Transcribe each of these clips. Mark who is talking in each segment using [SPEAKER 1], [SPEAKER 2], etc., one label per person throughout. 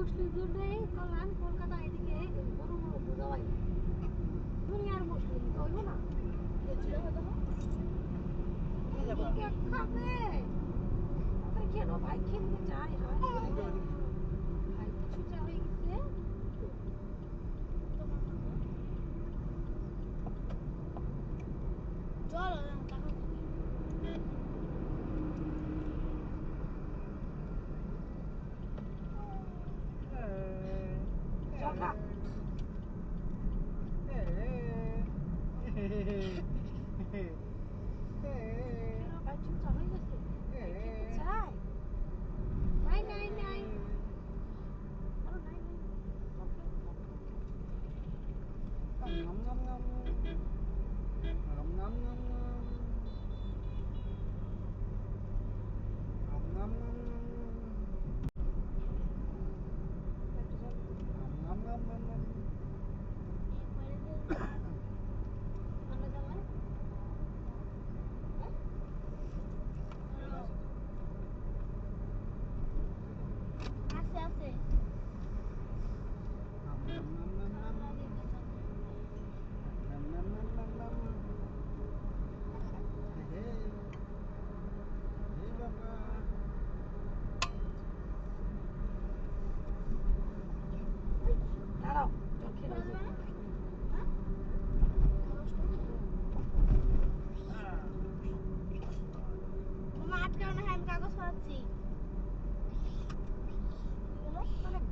[SPEAKER 1] মুসলিম জন্যই কল্যাণ কলকাতা এদিকে বড় বড় পূজা হয় দুনিয়ার মুসলিম তো হইব না খাবে কেন ভাই খেলতে চাই ভাই ছুটা হয়ে গেছে জল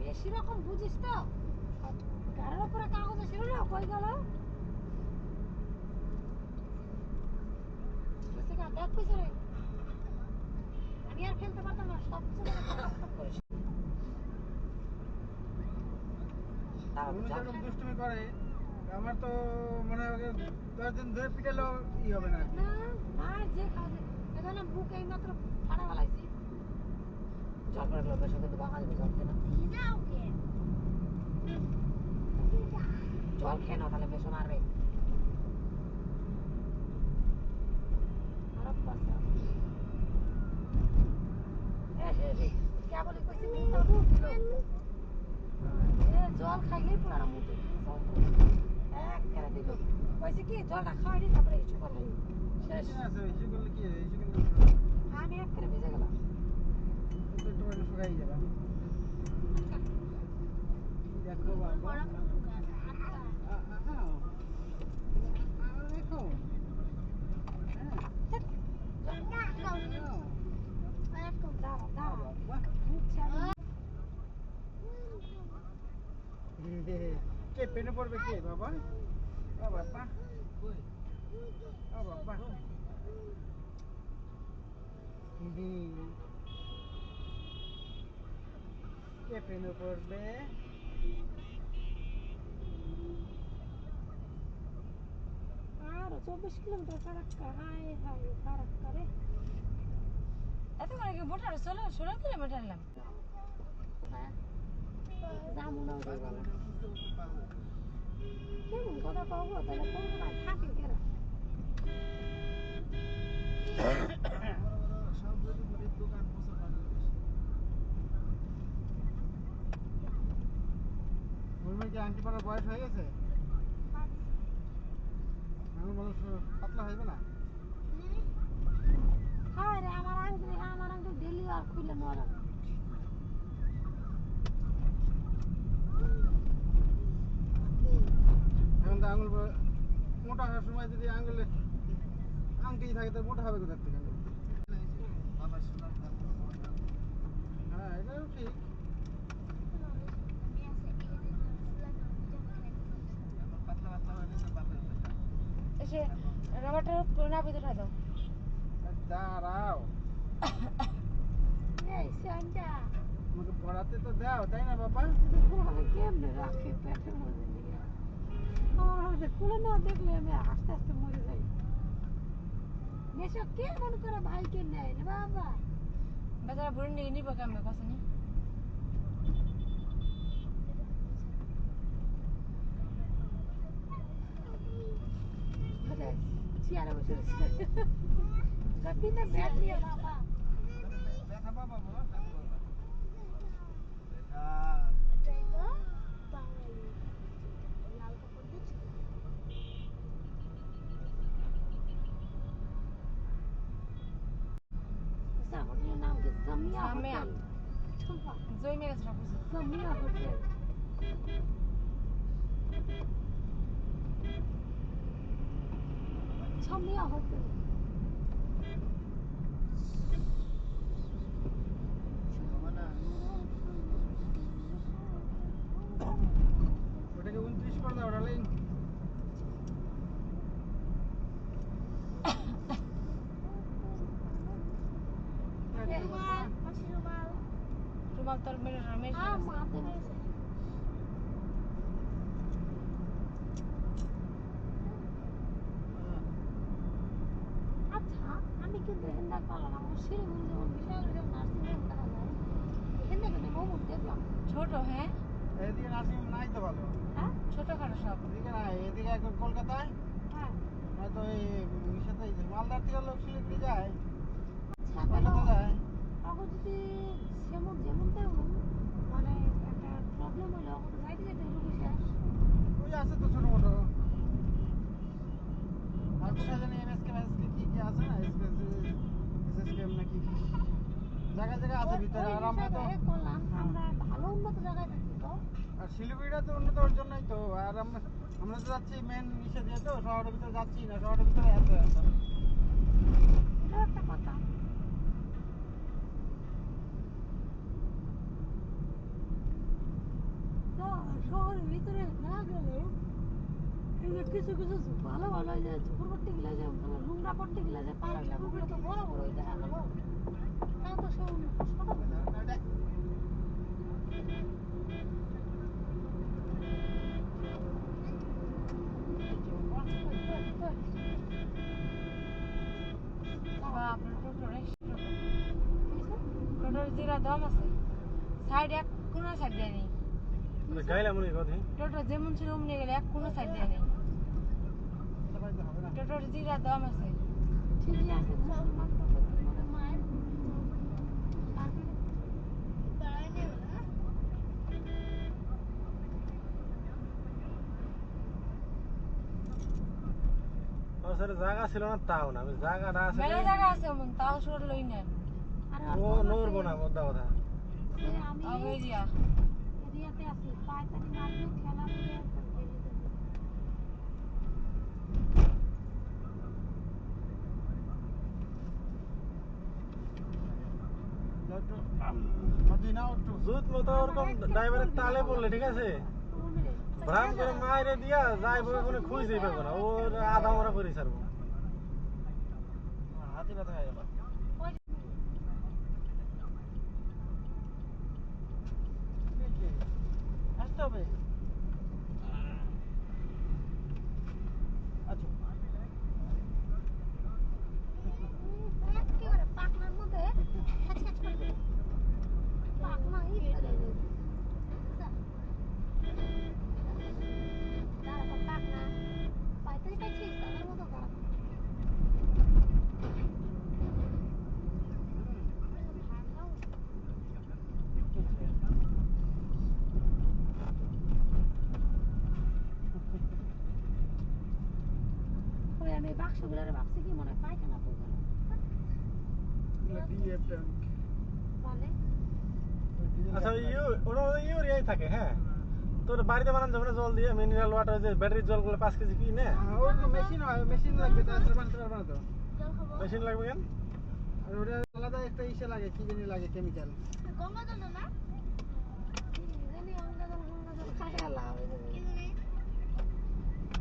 [SPEAKER 1] বেশি রকম বুঝিস তো কারোর উপরে কাগজ ছিল না কই গেল আমি আর খেলতে পারতাম না সবচেয়ে
[SPEAKER 2] দুষ্টুমি করে আমার তো মনে হয় 10 দিন ধরে পিটালেও ই হবে না
[SPEAKER 1] যে খাওয়া এখানে বুক এই মাত্র ফাড়া ফেলাইছি জল করে লোকের সাথে তো বাঙালি বুঝাচ্ছে না জল খেয়ে নাও তাহলে বেশি মারবে জল খাইলেই পুরানো মুখে এক দিল কইছে কি জলটা খাওয়াই তারপরে কিছু করলে শেষ আমি এক করে ভিজে গেলাম
[SPEAKER 2] শুকাই যাবে দেখো বাবা দেখো কে পেনে পড়বে কে বাবা বাবা বাবা কে পেনে পড়বে
[SPEAKER 1] আর 24 kilometre Farakka high high Farakka রে এত করে কি মোটর 16 কিলোমিটার এলাম জামুনা কেমন কথা পাবো তাহলে কোনো না থাকে কেন
[SPEAKER 2] আন্টি পাড়ার বয়স হয়ে গেছে এখন মানুষ পাতলা হইবে না
[SPEAKER 1] হ্যাঁ রে আমার আঙ্কেল ডেলি আর খুলে নোয়ারা
[SPEAKER 2] এখন তো আঙুল মোটা হওয়ার সময় যদি আঙুলে আংটি থাকে তো মোটা হবে কোথার থেকে হ্যাঁ এটাও ঠিক
[SPEAKER 1] এসে রবারটার নাবি উঠা দাও
[SPEAKER 2] দাঁড়াও
[SPEAKER 1] এই সন্ধ্যা
[SPEAKER 2] আমাকে পড়াতে তো দাও তাই না বাবা
[SPEAKER 1] কেমনে রাখি পেটের মধ্যে নিয়ে আমার কুলে না দেখলে আমি আস্তে আস্তে মরে যাই নেশা কে মনে করে ভাইকে নেয় না বাবা বেচারা বুড়ি নিয়ে নিব কেমন কাছে নি চেয়ারে বসে গপিনে ব্যাট নিয়ে বাবা
[SPEAKER 2] ব্যথা বাবা ব্যথা
[SPEAKER 1] সামিয়া
[SPEAKER 3] সামিয়া।
[SPEAKER 1] হোটেল চম্পা
[SPEAKER 3] জয় মেরে রাখছে
[SPEAKER 1] সামিয়া হোটেল সামিয়া হোটেল
[SPEAKER 2] ওটাকে 29 করে দাও ডার্লিং।
[SPEAKER 3] রুমাল তোর মেরে মেরে
[SPEAKER 1] আচ্ছা আমি কিন্তু এখানটা পারলাম আমার শিলিগুড়ি যেমন বিশাল বিশাল নার্সিং হোম দেখা যায় এখানে কিন্তু মোমো দেখলাম
[SPEAKER 3] ছোট হ্যাঁ
[SPEAKER 2] এদিকে নার্সিং হোম নাই তো ভালো।
[SPEAKER 1] হ্যাঁ
[SPEAKER 3] ছোটখাটো সব
[SPEAKER 2] এদিকে নাই, এদিকে একদম কলকাতায়
[SPEAKER 1] হ্যাঁ
[SPEAKER 2] নয়তো এই সাথে মালদার থেকে লোক শিলিগুড়ি যায়,
[SPEAKER 1] আচ্ছা
[SPEAKER 2] কলকাতা যায়।
[SPEAKER 1] এখন যদি যেমন যেমন তেমন মানে একটা প্রবলেম হলে এখন যাইতে যাইতে রুগী শেষ
[SPEAKER 2] ওই আছে তো ছোট মোটো। আর কোথায় জানি এমএসকে কি কি আছে না, এসএসকেএম নাকি জায়গায় জায়গায় আছে ভিতরে। আর আমরা তো
[SPEAKER 1] করলাম আমরা ভালো উন্নত জায়গায় থাকি তো
[SPEAKER 2] আর শিলিগুড়িটা তো উন্নত ওর জন্যই তো। আর আমরা তো যাচ্ছি মেন ইসে দিয়ে, তো শহরের ভিতরে যাচ্ছি না, শহরের ভিতরে এত এত
[SPEAKER 1] এটা একটা কথা তো শহরের ভিতরে না গেলেও এই যে কিছু কিছু ভালো ভালো এই যে ঝুপুর পট্টি গিলা যে লুমরা পট্টি গিলা যে পাড়া গিলা ওগুলো তো বড় বড় ওই দেখা গেল তাও তো সে ছোট
[SPEAKER 3] বাপরে টোটোর জিরা দম আছে সাইড এক কোনো সাইড দেয় নেই
[SPEAKER 2] গাইলাম উনি কথা
[SPEAKER 3] টোটো যেমন ছিল অমনি গেলে এক কোনো সাইড দেয় নেই
[SPEAKER 2] হবে না।
[SPEAKER 3] টোটোর জিরা দম আছে
[SPEAKER 1] ঠিকই আছে মুসলমান তো মানে মায়ের
[SPEAKER 2] আমার সাথে জায়গা ছিল না তাও না, আমি জায়গাটা আছে
[SPEAKER 3] মেলা জায়গা আছে অমন তাও সর লই নেন
[SPEAKER 2] ও নড়বো না মোদ্দা কথা।
[SPEAKER 1] আমি
[SPEAKER 3] আগে এরিয়া
[SPEAKER 1] এরিয়াতে আছি পায়তানি মারবে খেলা করে একদম খেলে দেবে
[SPEAKER 2] জুত মতো ওরকম ড্রাইভারের তালে পড়লে ঠিক আছে, ভ্রাম করে মাইরে দিয়া যাইবো কোনো খুঁজেই পাবো না, ওর আধা মরা করে ছাড়বো। হাতি ব্যথা হয়ে গেল। আসতে হবে। আচ্ছা
[SPEAKER 1] একেবারে পাকনার মধ্যে খাচ খাচ করে দেবে পাকনা এই ফেলে দেবে তারপর পাকনা পাইতানি পাইছিস তাদের মতো করা ওই আমি বাক্সগুলোরে ভাবছি কি মনে হয় পায়খানা পড়বে না মানে
[SPEAKER 2] আচ্ছা ওটা ইউরিয়াই থাকে। হ্যাঁ তোর বাড়িতে বানানো যাবে না জল দিয়ে, মিনারেল ওয়াটার যে ব্যাটারির জলগুলো 5 কেজি কি না, ওই তো মেশিন লাগবে, তার বানাতে পারবে না তো।
[SPEAKER 1] জল খাবো
[SPEAKER 2] মেশিন লাগবে কেন? আর ওটা আলাদা একটা ইসে লাগে, কি জানি লাগে, কেমিক্যাল।
[SPEAKER 1] গঙ্গা জল না কি জানি গঙ্গা জল খাই আলাম কি জানি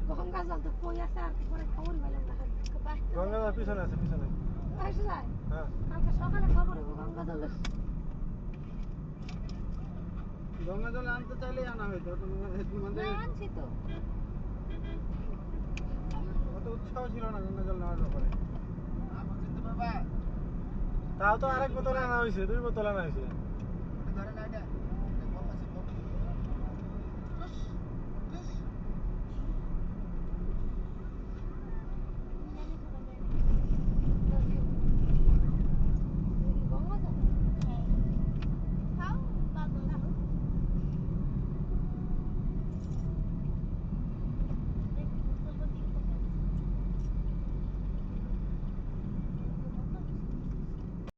[SPEAKER 1] গঙ্গা জল তো কই আছে আর পরে খবর পেলাম না
[SPEAKER 2] গঙ্গা জল পিছনে আছে, পিছনে।
[SPEAKER 1] আসে যায়
[SPEAKER 2] হ্যাঁ
[SPEAKER 1] কালকে সকালে খবর হবে গঙ্গা জল
[SPEAKER 2] গঙ্গা জল আনতে চাইলেই আনা হইতো, তোমাদের
[SPEAKER 1] আনছি তো
[SPEAKER 2] অত উৎসাহ ছিল না গঙ্গা জল নেওয়ার ব্যাপারে। তাও তো আরেক বোতল আনা হয়েছে, 2 বোতল আনা হয়েছে।